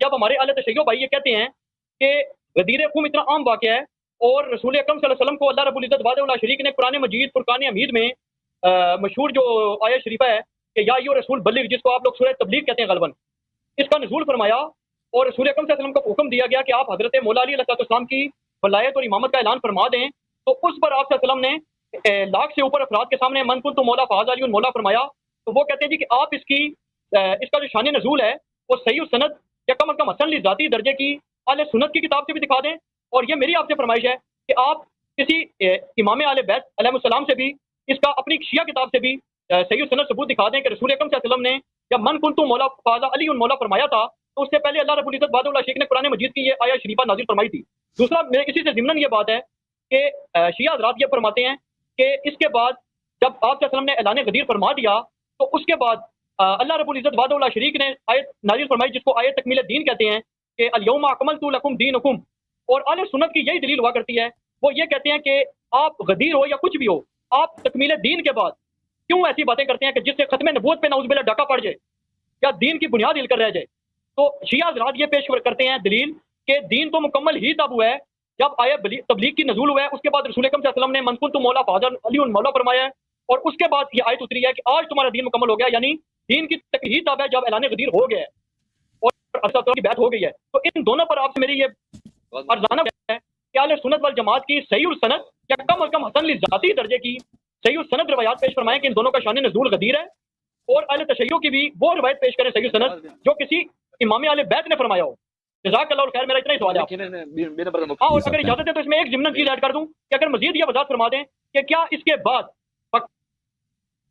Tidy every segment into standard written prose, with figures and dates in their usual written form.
جب ہمارے اہل تشیع بھائی یہ کہتے ہیں کہ غدیر قوم اتنا عام واقعہ ہے اور رسول اکرم صلی اللہ علیہ وسلم کو اللہ رب العزت وحدہ لا شریک نے قرآن مجید فرقان حمید میں مشہور جو آیت شریفہ ہے کہ یا ایھا رسول بلغ، جس کو آپ لوگ سورہ تبلیغ کہتے ہیں غالباً، اس کا نزول فرمایا اور رسول اکرم صلی اللہ علیہ وسلم کو حکم دیا گیا کہ آپ حضرت مولا علی علیہ السلام کی ولایت اور امامت کا اعلان فرما دیں، تو اس پر آپ صلی اللہ علیہ وسلم نے لاکھ سے اوپر افراد کے سامنے من کنت مولا فہذا علی مولا فرمایا. تو وہ کہتے ہیں جی کہ آپ اس کا جو شان نزول ہے وہ صحیح السند یا کم از کم حسن ذاتی درجے کی اہل سنت کی کتاب سے بھی دکھا دیں، اور یہ میری آپ سے فرمائش ہے کہ آپ کسی امام اہل بیت علیہ السلام سے بھی اس کا اپنی شیعہ کتاب سے بھی صحیح السند ثبوت دکھا دیں کہ رسول اکرم صلی اللہ علیہ وسلم نے جب من کنت مولا فہذا علی مولا فرمایا تھا تو اس سے پہلے اللہ رب العزت وحدہ لا شریک نے قرآن مجید کی یہ آیت شریفہ نازل فرمائی تھی. دوسرا اسی سے ضمن یہ بات ہے کہ شیعہ حضرات یہ فرماتے ہیں کہ اس کے بعد جب آپ صلی اللہ علیہ وسلم نے اعلان غدیر فرما دیا تو اس کے بعد اللہ رب العزت وحدہ لا شریک نے آیت نازل فرمائی جس کو آیت تکمیل دین کہتے ہیں کہ الیوم اکملت لکم دینکم، اور اہل سنت کی یہی دلیل ہوا کرتی ہے. وہ یہ کہتے ہیں کہ آپ غدیر ہو یا کچھ بھی ہو، آپ تکمیل دین کے بعد کیوں ایسی باتیں کرتے ہیں کہ جس سے ختم نبوت پہ نعوذ باللہ ڈاکہ پڑ جائے یا دین کی بنیاد ہل کر رہ جائے. تو شیعہ حضرات یہ پیش کرتے ہیں دلیل کہ دین تو مکمل ہی تب ہوا ہے جب آیت تبلیغ کی نزول ہوا ہے، اس کے بعد رسول اکرم صلی اللہ علیہ وسلم نے من کنت مولا فہذا علی مولا فرمایا ہے، اور اس کے بعد یہ آیت اتری ہے کہ آج تمہارا دین مکمل ہو گیا، یعنی دین کی تکمیل تب ہے جب اعلان غدیر ہو گیا ہے اور ارسطو کی بیعت ہو گئی ہے. تو ان دونوں پر آپ سے میری یہ ارزانہ ہے کہ اہل سنت والجماعت کی صحیح السند یا کم از کم حسن ذاتی درجے کی صحیح السند روایات پیش فرمائیں کہ ان دونوں کا شان نزول غدیر ہے، اور اہل تشیع کی بھی وہ روایت پیش کریں صحیح السند جو کسی امام اہل بیت نے فرمایا ہو. جزاک اللہ خیر، میرا اتنا ہی سوال ہے. ہاں، اور اگر اجازت ہے تو اس میں ایک ضمن چیز ایڈ کر دوں کہ اگر مزید یہ وضاحت فرما دیں کہ کیا اس کے بعد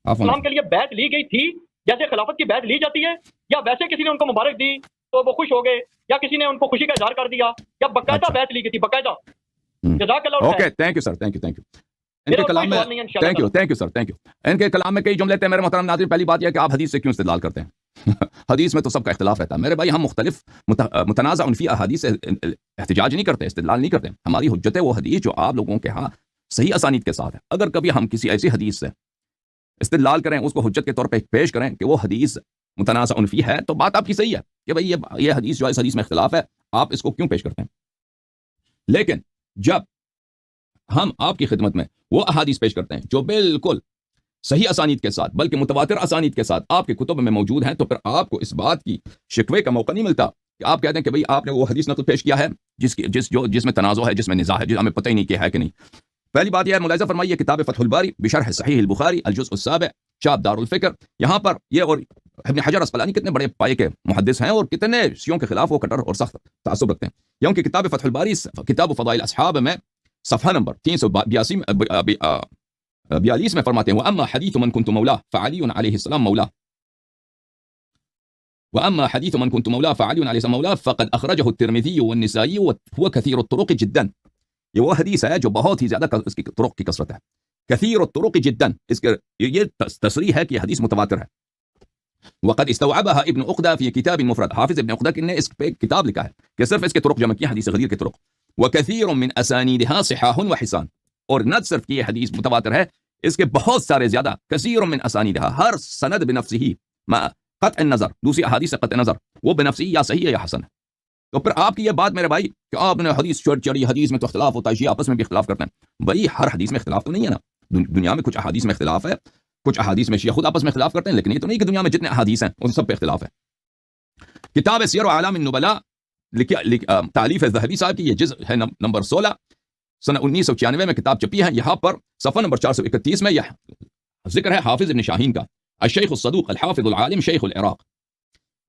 اسلام کے لیے بیعت لی گئی تھی جیسے خلافت کی بیعت لی جاتی ہے، یا ویسے کسی نے ان کو مبارک دی تو وہ خوش ہو گئے، یا کسی نے ان کو خوشی کا اظہار کر دیا، یا باقاعدہ بیعت لی گئی تھی باقاعدہ؟ جزاک اللہ خیر. Okay, thank you sir, thank you ان کے کلام میں thank you sir, thank you. ان کے کلام میں کئی جملے تھے میرے محترم ناظرین. پہلی بات یہ کہ آپ حدیث سے کیوں استدلال کرتے ہیں؟ حدیث میں تو سب کا اختلاف رہتا ہے میرے بھائی. ہم مختلف متنازع فی احادیث سے احتجاج نہیں کرتے، استدلال نہیں کرتے. ہماری حجت ہے وہ حدیث جو آپ لوگوں کے ہاں صحیح اسانید کے ساتھ ہے. اگر کبھی ہم کسی ایسی حدیث سے استدلال کریں، اس کو حجت کے طور پہ پیش کریں کہ وہ حدیث متنازع فی ہے، تو بات آپ کی صحیح ہے کہ بھائی یہ حدیث جو ہے اس حدیث میں اختلاف ہے، آپ اس کو کیوں پیش کرتے ہیں. لیکن جب ہم آپ کی خدمت میں وہ احادیث پیش کرتے ہیں جو بالکل صحیح اسانید کے ساتھ بلکہ متواتر اسانید کے ساتھ آپ کے کتب میں موجود ہیں، تو پھر آپ کو اس بات کی شکوے کا موقع نہیں ملتا کہ آپ کہتے ہیں کہ بھئی آپ نے وہ حدیث نقل پیش کیا ہے جس میں تنازع ہے، جس میں نزاع ہے، جس ہمیں پتہ ہی نہیں کیا ہے کہ نہیں. پہلی بات یہ ہے، ملاحظہ فرمائیے کتاب فتح الباری بشرح صحیح البخاری الجزء السابع چاپ دار الفکر، یہاں پر یہ اور ابن حجر اسقلانی کتنے بڑے پائے کے محدث ہیں اور کتنے شیعوں کے خلاف وہ کٹر اور سخت تعصب رکھتے ہیں. یہ ان کی کتاب فتح الباری کتاب فضائل اصحاب میں صفحہ نمبر 342 میں فرماتے ہیں وَأَمَّا حَدِيثُ مَنْ كُنْتُ مَوْلَاهُ فَعَلِيٌّ عَلَيْهِ السَّلَامُ مَوْلَاهُ وَأَمَّا حَدِيثُ مَنْ كُنْتُ مَوْلَاهُ فَعَلِيٌّ عَلَيْهِ السَّلَامُ مَوْلَاهُ فَقَدْ أَخْرَجَهُ التِّرْمِذِيُّ وَالنِّسَائِيُّ وَهُوَ كَثِيرُ الطُّرُقِ جِدًّا. یہ وہ حدیث ہے جو بہت ہی زیادہ اس کی طرق کی کثرت ہے. كثير الطرق جدا، اس کے یہ تصریح ہے کہ یہ حدیث متواتر ہے. وقد استوعبها ابن عقدہ في كتاب مفرد، حافظ ابن عقدہ نے اس پہ کتاب لکھا ہے کہ صرف اس کے طرق جمع کیا، حدیث غدیر کے طرق. وكثير من اسانيدها صحاح وحسان، اور نہ صرف کہ یہ حدیث متواتر ہے، اس کے بہت سارے زیادہ كثير من اسانيدها، ہر سند بنفسه مع قطع النظر، دوسری احادیث سے قطع نظر، وہ بنفسه یا صحیح ہے یا حسن ہے. تو پھر آپ کی یہ بات میرے بھائی کہ آپ نے حدیث چڑی حدیث میں تو اختلاف ہوتا ہے، شیعہ آپس میں بھی اختلاف کرتے ہیں. بھائی ہر حدیث میں اختلاف تو نہیں ہے نا. دنیا میں کچھ احادیث میں اختلاف ہے، کچھ احادیث میں شیعہ خود آپس میں اختلاف کرتے ہیں، لیکن یہ تو نہیں کہ دنیا میں جتنے احادیث ہیں ان سب پہ اختلاف ہے. کتاب سیر اعلام النبلاء تالیف الذہبی صاحب کی یہ جزء ہے نمبر 16، سنہ 1996 میں کتاب چھپی ہے. یہاں پر صفحہ نمبر 431 میں یہ ذکر ہے حافظ ابن شاہین کا، الشیخ الصدوق الحافظ العالم شیخ العراق.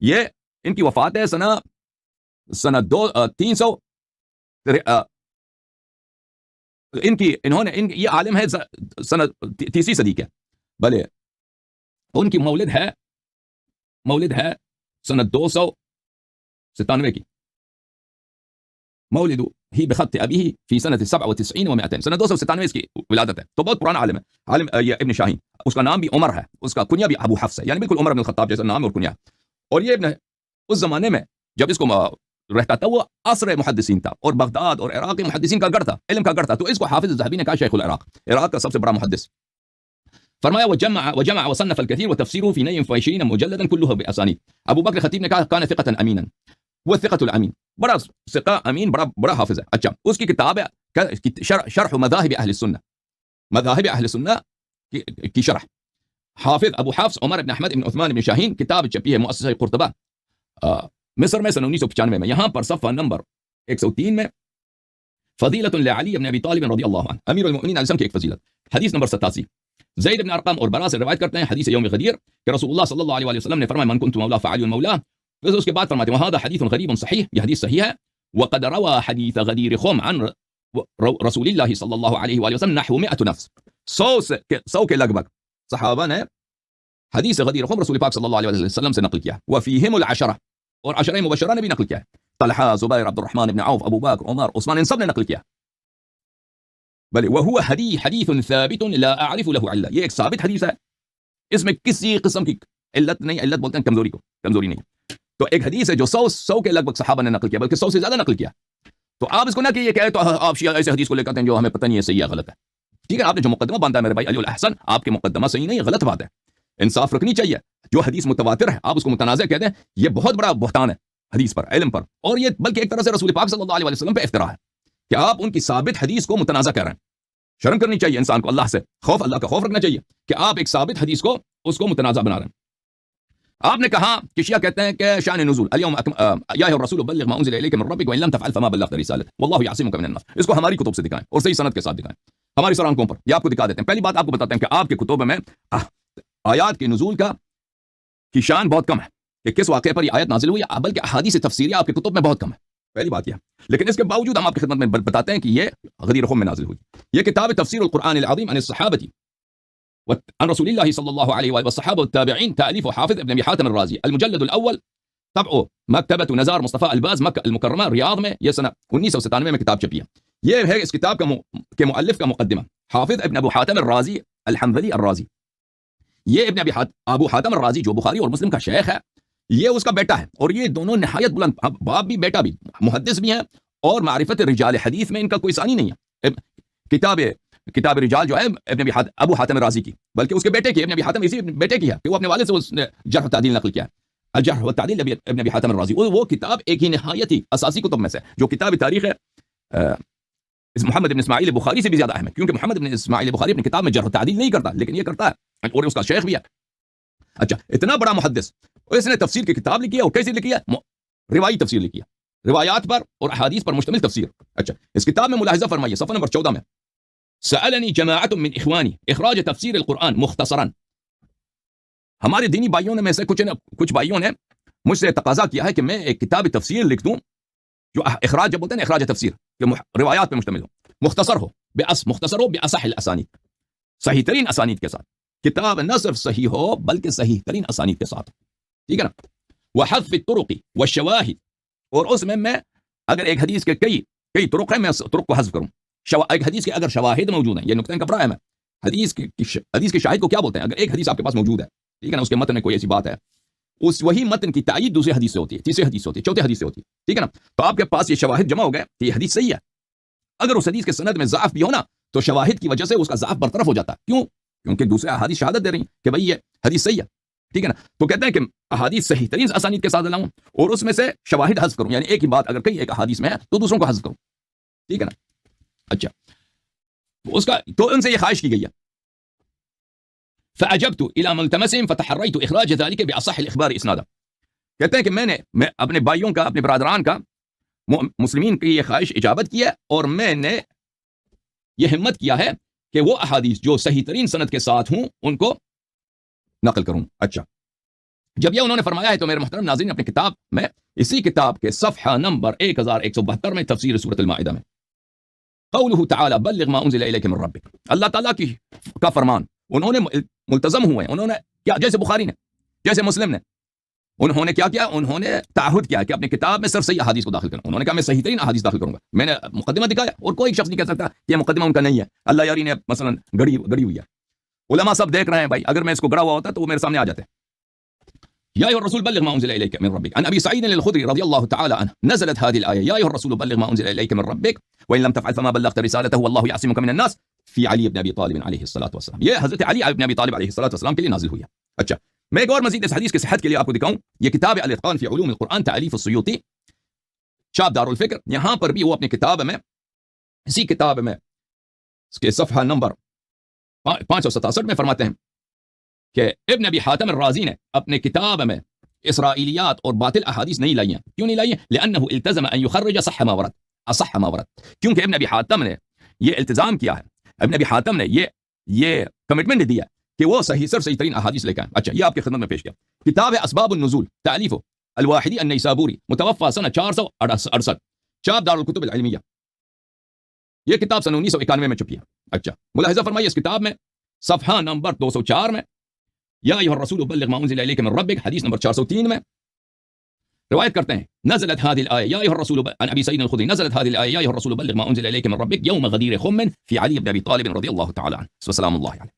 یہ ان کی وفات ہے سنہ 300، یہ عالم ہے سنہ 30 صدی کے، بھلے ان کی مولد ہے سنہ 297 کی. مولد ہی بخط ابیہ فی سنہ 97 و 200، سنہ 297 اس کی ولادت ہے. تو بہت پرانا عالم ہے. عالم یہ ابن شاہین، اس کا نام بھی عمر ہے، اس کا کنیہ بھی ابو حفص ہے، یعنی بالکل عمر بن الخطاب جیسا نام اور کنیہ. اور یہ ابن اس زمانے میں جب اس کو رہتا تھا، وہ عصر محدثین تھا اور بغداد اور عراق کے محدثین کا گڑھ تھا، علم کا گڑھ تھا. تو اس کو حافظ الذہبی نے کہا شیخ العراق، عراق کا سب سے بڑا محدث. فرمایا وجمع وصنف الكثير وتفسيره في 22 مجلدا كله باسانيد. ابو بکر خطیب نے کہا كان ثقة امينا، وہ ثقۃ الامین، بڑا ثقہ امین، بڑا حافظ ہے. اچھا اس کی کتاب ہے شرح مذاہب اہل السنہ، مذاہب اہل السنہ کی شرح. حافظ ابو حفص عمر بن احمد بن عثمان بن شاہین، کتاب چھپی ہے مؤسسہ قرطبہ مصر میں سن 1995 میں. یہاں پر صفحہ نمبر 103 میں فضیلۃ لعلی بن ابی طالب رضی اللہ عنہ، امیر المؤمنین علیہ السلام کی ایک فضیلت. حدیث نمبر 87، زید بن ارقم اور برا سے روایت کرتے ہیں حدیث یوم غدیر کہ رسول اللہ صلی اللہ علیہ وسلم نے فرمایا من کنت مولا فعلی مولا. پھر اس کے بعد فرماتے ہیں وہذا حدیث غریب صحیح، یہ حدیث صحیح ہے. وقد روى حدیث غدیر خم عن رسول اللہ صلی اللہ علیہ وآلہ وسلم نحو 100 نفس، 100 کے لگ بھگ صحابہ نے حدیث غدیر خم رسول پاک صلی اللہ علیہ وسلم سے نقل کیا. وفیہم العشرہ، اور عشرہ مبشرہ نے بھی نقل کیا ہے. طلحہ، زبیر، عبد الرحمن بن عوف، ابو بکر، عمر، عثمان، ان سب نے نقل کیا. بل وهو حدیث ثابت لا اعرف له عله، یہ ایک ثابت حدیث ہے، اس میں کسی قسم کی علت نہیں. علت بولتے ہیں کمزوری نہیں. تو ایک حدیث ہے جو 100 کے لگ بھگ صحابہ نے نقل کیا، بلکہ 100 سے زیادہ نقل کیا. تو آپ اس کو نہ کہ یہ کہے تو آپ شیعہ ایسے حدیث کو لے کر ہیں جو ہمیں پتہ نہیں ہے صحیح یا غلط ہے. ٹھیک ہے، آپ نے جو مقدمہ باندھا ہے میرے بھائی علی الاحسن، آپ کے مقدمہ صحیح نہیں ہے، غلط بات ہے. انصاف رکھنی چاہیے. جو حدیث متواتر ہے آپ اس کو متنازع کہتے ہیں، یہ بہت بڑا بہتان ہے حدیث پر، علم پر، اور یہ بلکہ ایک طرح سے رسول پاک صلی اللہ علیہ وسلم پہ افتراء ہے کہ آپ ان کی ثابت حدیث کو متنازع کر رہے ہیں. شرم کرنی چاہیے انسان کو، اللہ سے خوف، اللہ کا خوف رکھنا چاہیے کہ آپ ایک ثابت حدیث کو اس کو متنازع بنا رہے ہیں. آپ نے کہا کہ شیعہ کہتے ہیں کہ شان نزول اليوم یا الرسول بلغ ما انزل اليك من ربك وان لم تفعل فما بلغت رسالته والله يعصمك من الناس. اس کو ہماری کتب سے دکھائیں اور صحیح سند کے ساتھ دکھائیں، ہماری سرانکوں پر یہ آپ کو دکھا دیتے ہیں. پہلی بات آپ کو بتاتے ہیں کہ آپ کے کتب میں آیات کے نزول کی شان بہت کم ہے کہ کس واقعے پر یہ آیت نازل ہوئی، بلکہ احادیث تفسیریہ آپ کے کتب میں بہت کم ہے. پہلی بات یہ، لیکن اس کے باوجود ہم آپ کی خدمت میں بتاتے ہیں کہ یہ غدیر خم میں نازل ہوئی. یہ کتاب تفسیر القرآن العظیم عن الصحابہ عن رسول اللہ صلی اللہ علیہ وآلہ والصحابہ والتابعین، تألیف حافظ ابن ابی حاتم الرازی، المجلد الاول، طبع مکتبۃ نزار مصطفیٰ الباز، مکہ المکرمہ، ریاض میں. یہ سنہ 1997 میں کتاب چھپی ہے. یہ ہے اس کتاب کے مؤلف کا مقدمہ، حافظ ابن ابو حاتم الرازی الحنظلی الرازی. یہ ابو حاتم الرازی جو بخاری اور مسلم کا شیخ ہے، یہ اس کا بیٹا ہے، اور یہ دونوں نہایت بلند، باپ بھی بیٹا بھی محدث بھی ہیں، اور معرفت رجال حدیث میں ان کا کوئی ثانی نہیں ہے. کتاب رجال جو ہے ابو حاتم الرازی کی، بلکہ اس کے بیٹے کی، ابن ابی حاتم اسی بیٹے کی ہے کہ وہ اپنے والد سے اس نے جرح و تعدیل نقل کیا ہے. الجرح و تعدیل ابن ابی حاتم الرازی، وہ کتاب ایک ہی نہایت ہی اساسی کتب میں سے، جو کتاب تاریخ ہے محمد بن اسماعیل بخاری سے بھی زیادہ اہم ہے، کیونکہ محمد بن اسماعیل بخاری اپنی کتاب میں جرح و تعدیل نہیں کرتا، لیکن یہ کرتا ہے، اور اس کا شیخ بھی ہے. اچھا، اتنا بڑا محدث، اور اس نے تفسیر کی کتاب لکھی ہے، اور کیسے لکھی ہے؟ روایی تفسیر لکھی ہے، روایات پر اور احادیث پر مشتمل تفسیر. اچھا، اس کتاب میں ملاحظہ فرمائیے صفحہ نمبر 14 میں، سألنی جماعت من اخوانی اخراج تفسیر القرآن مختصرا. ہمارے دینی بھائیوں نے میں سے کچھ بھائیوں نے مجھ سے تقاضا کیا ہے کہ میں ایک کتاب تفسیر لکھ دوں جو اخراج، جب بولتے ہیں اخراج تفسیر، کہ روایات پہ مشتمل ہو، مختصر ہو، مختصر ہو بأصح الاسانید، صحیح ترین اسانید کے ساتھ. کتاب نہ صرف صحیح ہو بلکہ صحیح ترین اسانید کے ساتھ، ٹھیک ہے نا. وحذف الطرق والشواہد، اور اس میں اگر ایک حدیث کے کئی طرق ہیں، میں طرق کو حذف کروں. ایک حدیث کے اگر شواہد موجود ہیں، یہ نقطہ کا برا ہے، میں حدیث کے شاہد کو کیا بولتے ہیں؟ اگر ایک حدیث آپ کے پاس موجود ہے، ٹھیک ہے نا، اس کے متن میں کوئی ایسی بات ہے، وہی متن کی تائید دوسری حدیث سے ہوتی ہے، تیسری حدیث سے ہوتی ہے، چوتھی حدیث سے ہوتی ہے، ٹھیک ہے نا. تو آپ کے پاس یہ شواہد جمع ہو گئے کہ یہ حدیث صحیح ہے. اگر اس حدیث کے سند میں ضعف بھی ہونا تو شواہد کی وجہ سے اس کا ضعف برطرف ہو جاتا ہے. کیوں؟ کیونکہ دوسرے احادیث شہادت دے رہی ہیں کہ بھئی یہ حدیث صحیح ہے، ٹھیک ہے نا. تو کہتے ہیں کہ احادیث صحیح ترین اسانید کے ساتھ لاؤں اور اس میں سے شواہد حذف کروں، یعنی ایک ہی بات اگر کئی ایک احادیث میں ہے تو دوسروں کو حذف کروں، ٹھیک ہے نا. اچھا، تو ان سے یہ خواہش کی گئی ہے. فعجبت الى ملتمسهم فتحريت اخراج ذلك باصح الاخبار اسنادا. کہتے ہیں کہ میں اپنے بھائیوں کا، اپنے برادران کا، مسلمین کی یہ خواہش اجابت کی ہے، اور میں نے یہ ہمت کیا ہے کہ وہ احادیث جو صحیح ترین سند کے ساتھ ہوں ان کو نقل کروں. اچھا، جب یہ انہوں نے فرمایا ہے تو میرے محترم ناظرین، اپنی کتاب میں اسی کتاب کے صفحہ نمبر 1172 میں تفسیر سورۃ المائدہ میں قولہ تعالی بلغ ما انزل الیک من ربک، اللہ تعالیٰ کا فرمان، انہوں نے ملتزم ہوئے، انہوں نے کیا، جیسے بخاری نے، جیسے مسلم نے، انہوں نے کیا کیا؟ انہوں نے تعہد کیا کہ اپنی کتاب میں صرف صحیح احادیث کو داخل کروں. انہوں نے کہا میں صحیح ترین احادیث داخل کروں گا. میں نے مقدمہ دکھایا، اور کوئی شخص نہیں کہہ سکتا کہ یہ مقدمہ ان کا نہیں ہے. اللہ یاری نے مثلا گڑی ہوئی ہے، علماء سب دیکھ رہے ہیں بھائی، اگر میں اس کو گڑا ہوا ہوتا تو وہ میرے سامنے آ جاتے. یا ایھا الرسول بلغ ما انزل الیک من ربک، عن ابی سعید الخدری رضی اللہ تعالی عنہ نزلت هذه الايه یا ایھا الرسول بلغ ما انزل الیک من ربک وان لم تفعل فما بلغت رسالته والله يعصمك من الناس فی علی بن ابی طالب علیہ الصلوۃ والسلام. یہ حضرت علی بن ابی طالب علیہ الصلوۃ والسلام کے لیے نازل ہوئی ہے. اچھا، میں ایک اور مزید اس حدیث کے صحت کے لیے آپ کو دکھاؤں. یہ کتاب الاتقان فی علوم القرآن تالیف السیوطی، شاب دار الفکر یہاں پر بھی وہ اپنی کتاب میں اسی کتاب میں اس کے صفحہ نمبر 567 میں فرماتے ہیں کہ ابن ابی حاتم الرازی نے اپنے کتاب میں اسرائیلیات اور باطل احادیث نہیں لائی ہیں. کیوں نہیں لائی ہیں؟ لأنه التزم ان يخرج صح ما ورد اصح ما ورد. کیونکہ ابن ابی حاتم نے یہ التزام کیا ہے, ابن ابی حاتم نے یہ کمٹمنٹ دیا کہ وہ صحیح ترین احادیث لے کے آئیں. اچھا, یہ آپ کی خدمت میں پیش کیا. کتاب اسباب النزول تالیف الواحدی النیسابوری متوفى سنہ 468 چاپ دار الکتب العلمیہ. یہ کتاب سن 1991 میں چھپی ہے. اچھا, ملاحظہ فرمائیے اس کتاب میں صفحہ نمبر 204 میں یا ایھا الرسول بلغ ما انزل الیک من ربک, حدیث نمبر 403 میں روایت کرتے ہیں نزلت هذه الآية يا أيها الرسول عن أبي سعيد الخدري نزلت هذه الآية يا أيها الرسول بلغ ما أنزل إليك من ربك يوم غدير خم في علي بن أبي طالب رضي الله تعالى عنه وسلام الله عليه.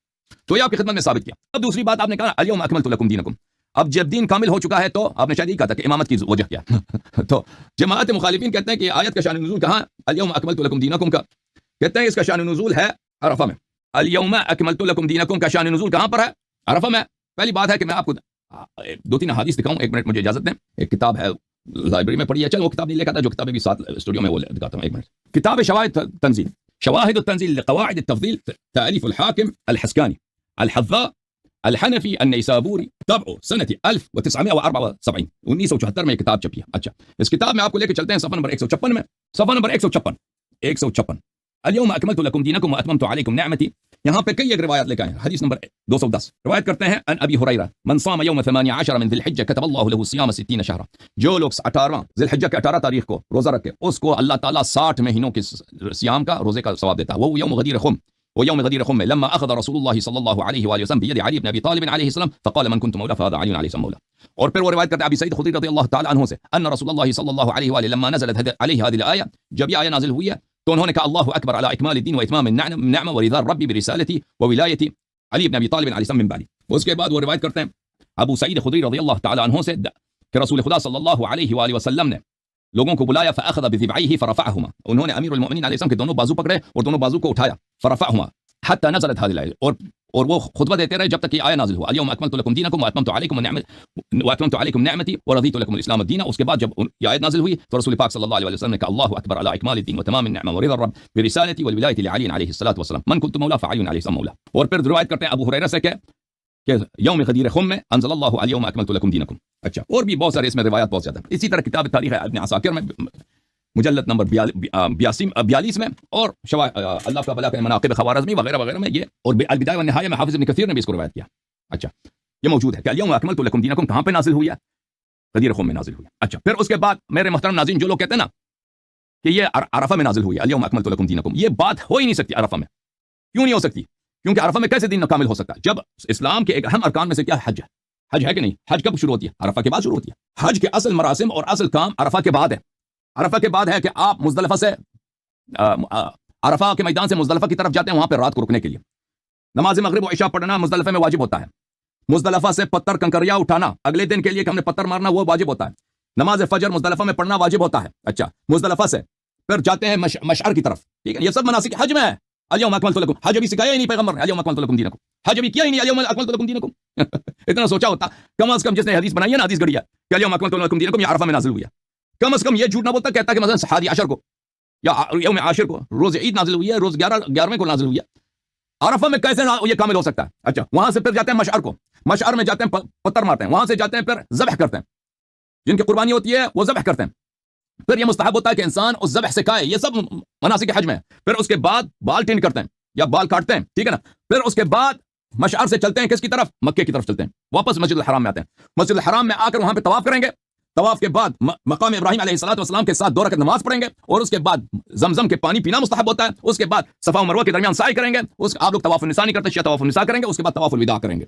تو یہ آپ کی خدمت میں ثابت کیا. اب دوسری بات آپ نے کہا اليوم اکملت لكم دينكم. اب جب دین کامل ہو چکا ہے تو آپ نے شاید یہ کہا تھا کہ امامت کی وجہ کیا. تو جماعت مخالفین کہتے ہیں کہ آیت کا شان نزول کہاں اليوم اکملت لكم دينكم کا, کہتے ہیں اس کا شان نزول ہے عرفہ میں. اليوم اکملت لكم دينكم کا شان نزول کہاں پر ہے؟ عرفہ میں. پہلی بات ہے کہ میں آپ کو 2-3 حدیث دکھاؤں. ایک منٹ مجھے اجازت دیں. ایک کتاب ہے لائبریری میں پڑھی ہے, چل وہ کتاب نہیں لے کے آتا, جو کتابیں بھی ساتھ اسٹوڈیو میں وہ دکھاتا ہوں. ایک منٹ. کتاب شواہد تنزیل شواہد التنزیل لقواعد التفضیل تألیف الحاکم الحسکانی الحذاء الحنفی النیسابوری طبع سنة 1974 1974 میں کتاب چھپی ہے. اچھا, اس کتاب میں آپ کو لے کے چلتے ہیں صفحہ نمبر 156 میں. صفحہ نمبر 156 اليوم اکملت لكم دينكم واتممت عليكم نعمتي. یہاں پہ کئی ایک روایات لے کے آئے ہیں. حدیث نمبر 210 روایت کرتے ہیں ان ابی ہریرہ من صام یوم 18 من ذی الحجہ كتب اللہ له صيام 60 شہرا. جو لوگ 18واں ذی الحجہ کے 18 تاریخ کو روزہ رکھے اس کو اللہ تعالیٰ 60 مہینوں کے صیام کا روزے کا ثواب دیتا ہے. وہ یوم غدیر خم, وہ یوم غدیر خم میں لما اخذ رسول اللہ صلی اللہ علیہ وآلہ وسلم بید علی بن ابی طالب علیہ السلام فقال من كنت مولا فهذا علي علیہ السلام مولا. اور پھر وہ روایت کرتے ہیں ابی سعید خدری رضی اللہ تعالی عنہ سے ان رسول اللہ صلی اللہ علیہ وآلہ لما نزلت علیہ هذه الآیہ, جب یہ آیہ نازل ہوئی ہے تو انہوں نے کہا اللہ اکبر علی اکمال الدین و اتمام النعمہ ورضا ربی برسالتی و ولایتی علی بن ابی طالب علیہ السلام من بعدی. اس کے بعد وہ روایت کرتے ہیں ابو سعید خدری رضی اللہ تعالی عنہ سے کہ رسول خدا صلی اللہ علیہ وآلہ وسلم نے لوگوں کو بلایا فاخذ بذبعیہ فرفعہما. انہوں نے امیر المؤمنین علیہ السلام کے دونوں بازو پکڑے اور دونوں بازو کو اٹھایا فرفعہما حتی نزلت هذه الآیہ, اور وہ خطبہ دیتے رہے جب تک یہ آیہ نازل ہوا اليوم اکملت لكم دینکم واتممت علیکم نعمتی ورضیت لكم الاسلام الدین. اس کے بعد جب یہ آیت نازل ہوئی تو رسول پاک صلی اللہ علیہ وسلم نے کہا اللہ اکبر علی اکمال الدین وتمام النعمہ ورضا الرب برسالتی والولایۃ لعلی علیہ الصلاۃ والسلام من كنت مولا فعلی علیہ السلام مولا. اور پھر روایت کرتے ہیں ابو ہریرہ سے کہ یوم غدیر خم میں انزل اللہ اليوم اکملت لكم دینکم. اچھا, اور بھی بہت سارے اس میں روایات بہت زیادہ. اسی طرح کتاب تاریخ ابن عساکر میں مجلد نمبر 42 میں اور اللہ کا بلا کے مناقب خوارزمی وغیرہ وغیرہ میں یہ, اور البدایہ والنہایہ میں حافظ ابن کثیر نے بھی اس کو روایت کیا. اچھا, یہ موجود ہے کہ اليوم اکملت لكم دینکم کہاں پہ نازل ہوئی ہے؟ غدیر خم میں نازل ہوئی. اچھا, پھر اس کے بعد میرے محترم ناظرین جو لوگ کہتے ہیں نا کہ یہ عرفہ میں نازل ہوئی ہے اليوم اکملت لكم دینکم, یہ بات ہو ہی نہیں سکتی عرفہ میں. کیوں نہیں ہو سکتی؟ کیونکہ عرفہ میں کیسے دین کامل ہو سکتا ہے جب اسلام کے ایک اہم ارکان میں سے کیا حج ہے. حج ہے کہ نہیں؟ حج کب شروع ہوتی ہے؟ عرفہ کے بعد شروع ہوتی ہے. حج کے اصل مراسم اور اصل کام عرفہ کے بعد ہے. عرفہ کے بعد ہے کہ آپ مزدلفہ سے عرفہ کے میدان سے مزدلفہ کی طرف جاتے ہیں وہاں پہ رات کو رکنے کے لیے. نماز مغرب و عشاء پڑھنا مزدلفہ میں واجب ہوتا ہے. مزدلفہ سے پتھر کنکریا اٹھانا اگلے دن کے لیے کہ ہم نے پتھر مارنا وہ واجب ہوتا ہے. نماز فجر مزدلفہ میں پڑھنا واجب ہوتا ہے. اچھا, مزدلفہ سے پھر جاتے ہیں مشعر کی طرف. ٹھیک ہے, یہ سب مناسک حج میں ہے. اليوم اکملت لكم, حج ابھی سکھایا ہی نہیں پیغمبر نے اليوم اکملت لكم دینکم, حج ابھی کیا ہی نہیں اليوم اکملت لكم دینکم. اتنا سوچا ہوتا کم از کم جس نے حدیث بنائی ہے نا, حدیث گڑی ہے کہ اليوم اکملت لكم دینکم یہ عرفہ میں نازل ہوئی ہے. کم از کم یہ جھوٹ نہ بولتا, کہتا کہ مثلا صحادی عشر کو یا یوم عاشر کو روز عید نازل ہوئی ہے, روز 11ویں کو نازل ہوئی ہے. عرفہ میں کیسے یہ کامل ہو سکتا ہے؟ اچھا, وہاں سے پھر جاتے ہیں مشعر کو, مشعر میں جاتے ہیں پتھر مارتے ہیں, وہاں سے جاتے ہیں پھر ذبح کرتے ہیں, جن کی قربانی ہوتی ہے وہ ذبح کرتے ہیں. پھر یہ مستحب ہوتا ہے کہ انسان اس ذبح سے کھائے. یہ سب مناسک حج میں. پھر اس کے بعد بال ٹین کرتے ہیں یا بال کاٹتے ہیں. ٹھیک ہے نا. پھر اس کے بعد مشعر سے چلتے ہیں کس کی طرف؟ مکے کی طرف چلتے ہیں. واپس مسجد الحرام میں آتے ہیں. مسجد الحرام میں آ کر وہاں پہ طواف کریں گے. طواف کے بعد مقام ابراہیم علیہ الصلوۃ والسلام کے ساتھ 2 رکعت نماز پڑھیں گے, اور اس کے بعد زمزم کے پانی پینا مستحب ہوتا ہے. اس کے بعد صفا و مروہ کے درمیان سعی کریں گے. آپ لوگ طواف النساء نہیں کرتے, شیعہ طواف النساء کریں گے. اس کے بعد طواف الوداع کریں گے.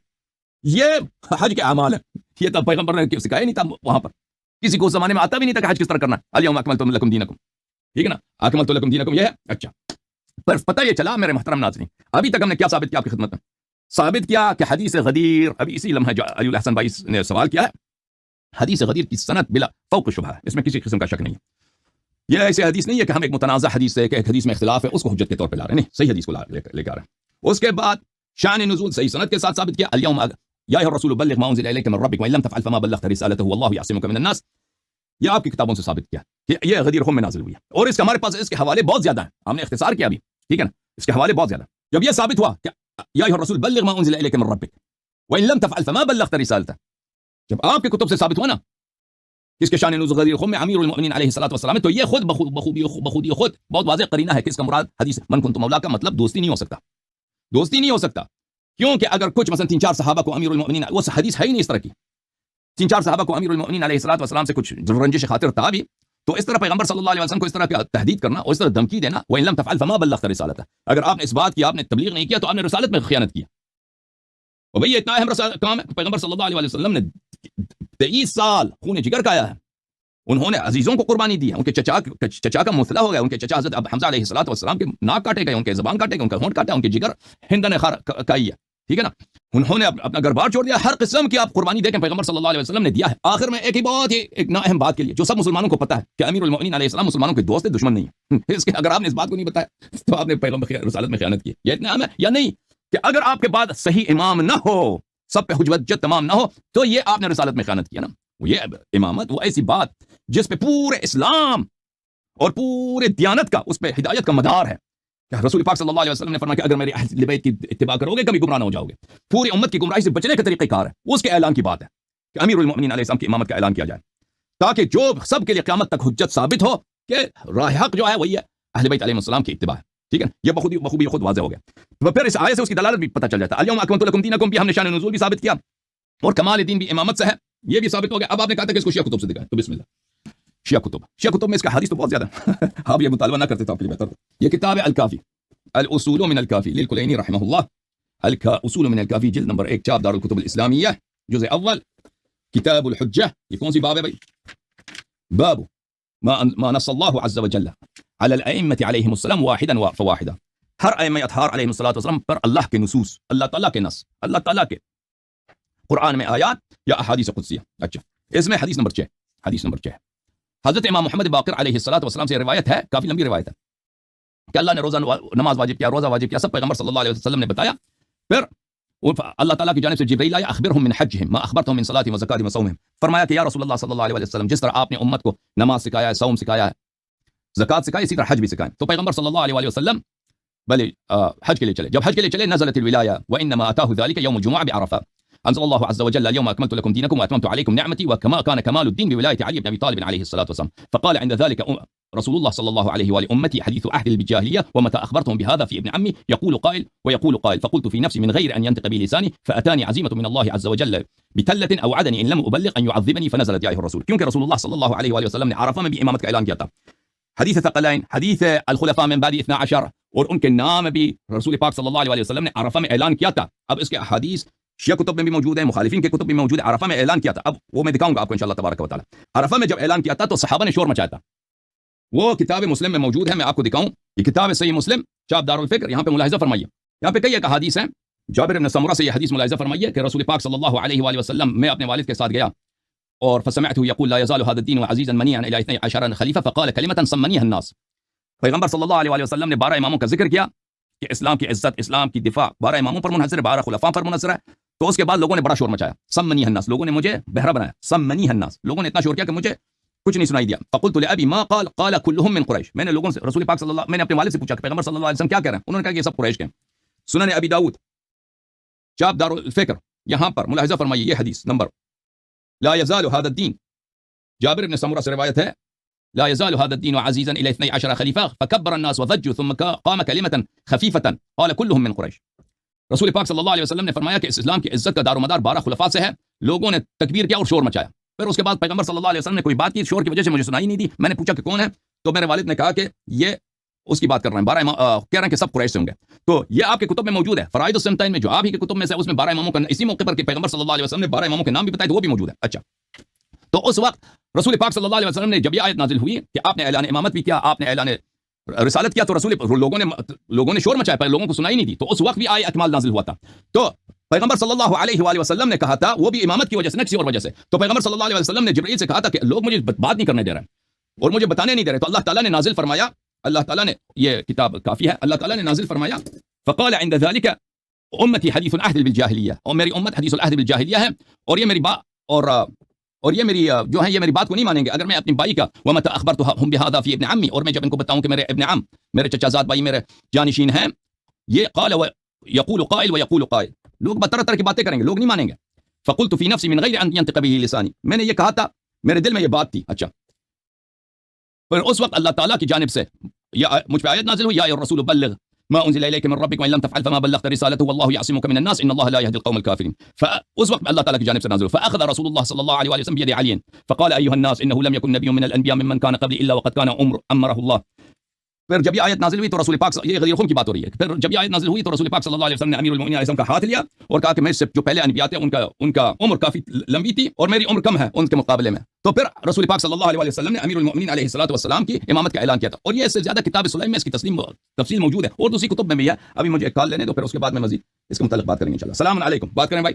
یہ حج کے اعمال ہیں. یہ تو پیغمبر نے سکھایا نہیں تھا وہاں پر, کسی کو زمانے میں آتا بھی نہیں تھا کہ حج کس طرح کرنا ہے. اليوم اکملت لكم دینکم. ٹھیک ہے نا, اکملت لكم دینکم یہ ہے. اچھا, پر پتہ یہ چلا میرے محترم ناظرین, ابھی تک ہم نے کیا ثابت کیا آپ کی خدمت میں؟ ثابت کیا کہ حدیث غدیر, ابھی اسی لمحے جو علی الحسن بھائی نے سوال کیا ہے, حدیث غدیر کی سند بلا فوق شبہ ہے, اس میں کسی قسم کا شک نہیں ہے. یہ ایسے حدیث نہیں ہے کہ ہم ایک متنازع حدیث سے کہ ایک حدیث میں اختلاف ہے اس کو حجت کے طور پہ لا رہے ہیں. نہیں, صحیح حدیث کو لے کے آ رہے ہیں. اس کے بعد شان نزول صحیح سند کے ساتھ ثابت کیا اليوم یا ایھا الرسول بلغ ما انزل الیک من ربک وان لم تفعل فما بلغت رسالته والله يعصمك من الناس. یہ آپ کی کتابوں سے ثابت کیا کہ یہ غدیر خم میں نازل ہوئی ہے، اور اس کے ہمارے پاس اس کے حوالے بہت زیادہ ہیں، ہم نے اختصار کیا ابھی، ٹھیک ہے نا، اس کے حوالے بہت زیادہ. جب یہ ثابت ہوا کہ یا ایھا الرسول بلغ ما انزل الیک من ربک وان لم تفعل فما بلغت رسالته، جب آپ کے کتب سے ثابت ہوا نا اس کے شان نزول غدیر خم میں امیر المؤمنین علیہ الصلوۃ والسلام، تو یہ خود بخودی خود بہت واضح قرینہ ہے کہ اس کا مراد حدیث من کنت مولا کا مطلب دوستی نہیں ہو سکتا، دوستی نہیں ہو سکتا، کیونکہ اگر کچھ مثلا 3-4 صحابہ کو امیر المؤمنین، وہ حدیث ہے ہی نہیں اس طرح کی، 3-4 صحابہ کو امیر المؤمنین علیہ الصلوۃ والسلام سے کچھ رنجش خاطر تھا بھی، تو اس طرح پیغمبر صلی اللہ علیہ وسلم کو اس طرح کی تہدید کرنا اور اس طرح دھمکی دینا، وَإِن لَمْ تَفْعَلْ فَمَا بَلَّغْتَ رِسَالَتَهُ، اگر آپ نے اس بات کی آپ نے تبلیغ نہیں کیا تو آپ نے رسالت میں خیانت کی. اور بھئی یہ اتنا اہم کام ہے، پیغمبر صلی اللہ علیہ وسلم نے 23 سال خون جگر کھایا ہے، انہوں نے عزیزوں کو قربانی دی ہے، ان کے چچا کا مثلا ہو گیا، ان کے چچا حضرت حمزہ علیہ الصلوۃ والسلام کے ناک کاٹے گئے، ان کے زبان کاٹے گئے، ان کا ہونٹ کاٹا، ان کے جگر ہند نے کھائی ہے، ٹھیک ہے نا، انہوں نے اپنا گھر بار چھوڑ دیا، ہر قسم کی آپ قربانی دے کے پیغمبر صلی اللہ علیہ وسلم نے دیا ہے. آخر میں ایک ہی بات ہے، ایک نا اہم بات کے لیے جو سب مسلمانوں کو پتہ ہے کہ امیر المؤمنین علیہ السلام مسلمانوں کے دوست ہے، دشمن نہیں ہے. اس کے اگر آپ نے اس بات کو نہیں بتایا تو آپ نے پیغمبر رسالت میں خیانت کی. یہ اتنا اہم ہے یا نہیں کہ اگر آپ کے بعد صحیح امام نہ ہو، سب پہ حجت تمام نہ ہو، تو یہ آپ نے رسالت میں خیانت کیا نا. یہ امامت وہ ایسی بات جس پہ پورے اسلام اور پورے دیانت کا، اس پہ ہدایت کا مدار ہے. رسول پاک صلی اللہ علیہ وسلم نے فرمایا کہ اگر میرے اہل بیت کی اتباع کرو گے کبھی گمراہ نہ ہو جاؤ گے. پوری امت کی گمراہی سے بچنے کا طریقہ کار ہے، اس کے اعلان کی بات ہے کہ امیر المؤمنین علیہ السلام کی امامت کا اعلان کیا جائے، تاکہ جو سب کے لیے قیامت تک حجت ثابت ہو کہ راہ حق جو ہے وہی ہے اہل بیت علیہ السلام کی اتباع ہے. ٹھیک ہے، یہ بخوبی خود واضح ہو گیا. تو پھر اس آیت سے اس کی دلالت بھی پتہ چل جاتا ہے. الیوم اکملت لکم دینکم بھی ہم نے شان نزول بھی ثابت کیا، اور کمال دین بھی امامت سے ہے، یہ بھی ثابت ہو گیا. اب آپ نے کہا تھا کہ اس کو شیعہ کتب سے دکھائیں، تو بسم اللہ. شیعہ کتب میں اس کا حدیث تو بہت زیادہ ہے. آپ یہ مطالبہ نہ کرتے تو آپ کے لیے بہتر. یہ کتاب ہے الکافی، الاصول من الکافی للکلینی رحمہ اللہ. اصول من الکافی جلد نمبر 1، چاپ دار الکتب الاسلامیہ، جزء اول، کتاب الحجہ. یہ کون سی باب ہے بھائی؟ باب ما نص اللہ عز وجل علی الائمۃ علیہم السلام واحدا فواحدا. ہر ائمہ اطہار علیہم السلام پر اللہ کے نصوص، اللہ تعالیٰ کے نص، اللہ تعالیٰ کے قرآن میں آیات یا احادیث قدسیہ. اچھا، اس میں حدیث نمبر 6 حضرت امام محمد باقر علیہ السلام سے روایت ہے، کافی لمبی روایت ہے، کہ اللہ نے روزہ نماز واجب کیا، روزہ واجب کیا، سب پیغمبر صلی اللہ علیہ وسلم نے بتایا. پھر اللہ تعالیٰ کی جانب سے جبرائیل آیا، اخبرہم من حجہم ما اخبرتہم من صلاتہم و زکاتہم و صومہم. فرمایا کہ یا رسول اللہ صلی اللہ علیہ وسلم، جس طرح آپ نے امت کو نماز سکھایا ہے، صوم سکھایا ہے، زکات سکھائی، اسی طرح حج بھی سکھائیں. تو پیغمبر صلی اللہ علیہ وسلم بھلے حج کے لیے چلے. جب حج کے لیے چلے، نزلت الولایہ وانما اتاہ ذلك يوم الجمعہ بعرفہ. انزل اللہ عز وجل اليوم اكملت لكم دينكم واتممت عليكم نعمتي وكما كان كمال الدين بولايه علي بن ابي طالب عليه الصلاه والسلام. فقال عند ذلك رسول الله صلى الله عليه واله امتي حديث عهد بالجاهليه ومتى اخبرتهم بهذا في ابن عمي يقول قائل ويقول قائل. فقلت في نفسي من غير ان ينطق بي لساني فاتاني عزيمه من الله عز وجل بتله اوعدني ان لم ابلغ ان يعذبني فنزلت يا ايها الرسول. کیونکہ رسول اللہ صلی اللہ علیہ وآلہ وسلم نے عرفہ میں بھی امامت کا اعلان کیا تھا. حدیث ثقلین، حدیث الخلفاء من بعد 12، اور ان کے نام بھی رسول پاک صلی اللہ علیہ وسلم نے عرفہ میں اعلان کیا تھا. اب اس کے احادیث شیعہ کتب میں بھی موجود ہیں، مخالفین کے کتب میں موجود ہے. عرفہ میں اعلان کیا تھا، اب وہ میں دکھاؤں گا آپ کو انشاءاللہ تبارک و تعالی. عرفہ میں جب اعلان کیا تھا تو صحابہ نے شور مچایا تھا. وہ کتاب مسلم میں موجود ہے، میں آپ کو دکھاؤں. یہ کتاب صحیح مسلم، چاپ دار الفکر. یہاں پہ ملاحظہ فرمائیے، یہاں پہ کئی ایک احادیث ہیں. جابر بن سمرہ سے یہ حدیث ملاحظہ فرمائیے کہ رسول پاک صلی اللہ علیہ وآلہ وسلم، میں اپنے والد کے ساتھ گیا اور فسمعته يقول لا يزال هذا الدين عزيزا منيعا الى 12 خلیفہ فقال كلمه سمنيها الناس. پیغمبر صلی اللہ علیہ وآلہ وسلم نے 12 اماموں کا ذکر کیا کہ اسلام کی عزت، اسلام کی دفاع 12 اماموں پر منحصر ہے، 12 خلفاء پر منحصر ہے. تو اس کے بعد لوگوں نے بڑا شور مچایا، سمنیہ الناس، لوگوں نے مجھے بہرا بنایا، سمنیہ الناس، لوگوں نے اتنا شور کیا کہ مجھے کچھ نہیں سنائی دیا. فقلت لابی ما قال قال كلهم من قریش. میں نے لوگوں سے، رسول پاک صلی اللہ، میں نے اپنے والد سے پوچھا کہ پیغمبر صلی اللہ علیہ وسلم کیا کہہ رہے ہیں؟ انہوں نے کہا کہ یہ سب قریش کے ہیں. سنن ابی داؤد، چاپ دار الفکر. یہاں پر ملاحظہ فرمائیے یہ حدیث نمبر لا يزال هذا الدين، جابر بن سمرہ سے روایت ہے، لا يزال هذا الدين عزيزا الى 12 خليفه فكبر الناس وضجوا ثم قام كلمه خفيفه قال كلهم من قريش. رسول پاک صلی اللہ علیہ وسلم نے فرمایا کہ اس اسلام کی عزت کا دار و مدار 12 خلفاء سے ہے. لوگوں نے تکبیر کیا اور شور مچایا. پھر اس کے بعد پیغمبر صلی اللہ علیہ وسلم نے کوئی بات کی، شور کی وجہ سے مجھے سنائی نہیں دی. میں نے پوچھا کہ کون ہے، تو میرے والد نے کہا کہ یہ اس کی بات کر رہے ہیں، 12 امام کہہ رہے ہیں کہ سب قریش سے ہوں گے. تو یہ آپ کے کتب میں موجود ہے، فرائض السنتین میں جو آپ ہی کے کتب میں سے، اس میں 12 اماموں کا اسی موقع پر کہ پیغمبر صلی اللہ علیہ وسلم نے 12 اماموں کے نام بھی بتائے، تو وہ بھی موجود ہے. اچھا، تو اس وقت رسول پاک صلی اللہ علیہ وسلم نے جب یہ آیت نازل ہوئی کہ آپ نے اعلان امامت بھی کیا، آپ نے اعلان رسالت کیا، تو لوگوں نے شور مچایا، پر لوگوں کو سنائی نہیں دی. تو اس وقت بھی آیت اکمال نازل ہوا تھا. تو پیغمبر صلی اللہ علیہ وآلہ وسلم نے کہا تھا، وہ بھی امامت کی وجہ سے، نہ کسی اور وجہ سے. تو پیغمبر صلی اللہ علیہ وسلم نے جبرائیل سے کہا تھا کہ لوگ مجھے بات نہیں کرنے دے رہے ہیں اور مجھے بتانے نہیں دے رہے. تو اللہ تعالیٰ نے نازل فرمایا، اللہ تعالیٰ نے، یہ کتاب کافی ہے، اللہ تعالیٰ نے نازل فرمایا فقال عند ذلك امتی حدیث العہد بالجاہلیہ، اور میری امت حدیث العہد بالجاہلیہ ہے، اور یہ میری بات، اور اور یہ میری جو ہے یہ میری بات کو نہیں مانیں گے. اگر میں اپنی بھائی کا ومتى اخبرتهم بهذا في ابن عمي, اور میں جب ان کو بتاؤں کہ میرے ابن عم, میرے چچا زاد بھائی میرے جانشین ہیں, یہ قال ويقول قائل ويقول قائل, لوگ طرح طرح کی باتیں کریں گے, لوگ نہیں مانیں گے. فقلت في نفسي من غير ان ينطق به لساني, میں نے یہ کہا تھا, میرے دل میں یہ بات تھی. اچھا, پھر اس وقت اللہ تعالیٰ کی جانب سے مجھ پہ آیت نازل ہوئی, یا ایھا الرسول بلغ ما انزل اليك من ربك وان لم تفعل فما بلغت رسالته والله يعصمك من الناس ان الله لا يهدي القوم الكافرين. فاس وقت اللہ تعالیٰ کی جانب سے نازل, فاخذ رسول الله صلى الله عليه وسلم بيد علي فقال ايها الناس انه لم يكن نبي من الانبياء ممن كان قبلي الا وقد كان امره الله. پھر جب یہ آیت نازل ہوئی تو رسول پاک, یہ غدیر خم کی بات ہو رہی ہے, پھر جب یہ آیت نازل ہوئی تو رسول پاک صلی اللہ علیہ وسلم نے امیر المؤمنین علیہ السلام کا ہاتھ لیا اور کہا کہ میرے سے جو پہلے انبیاء تھے ان کا عمر کافی لمبی تھی اور میری عمر کم ہے ان کے مقابلے میں. تو پھر رسول پاک صلی اللہ علیہ وسلم نے امیر المؤمنین علیہ الصلوۃ والسلام کی امامت کا اعلان کیا تھا. اور یہ اس سے زیادہ کتاب سلیم میں اس کی تفصیل موجود ہے اور دوسری کتب میں بھی ہے. ابھی مجھے ایک کال لینے دو, پھر اس کے بعد میں مزید اس کے متعلق بات کریں گے انشاءاللہ. السلام علیکم, بات کریں بھائی.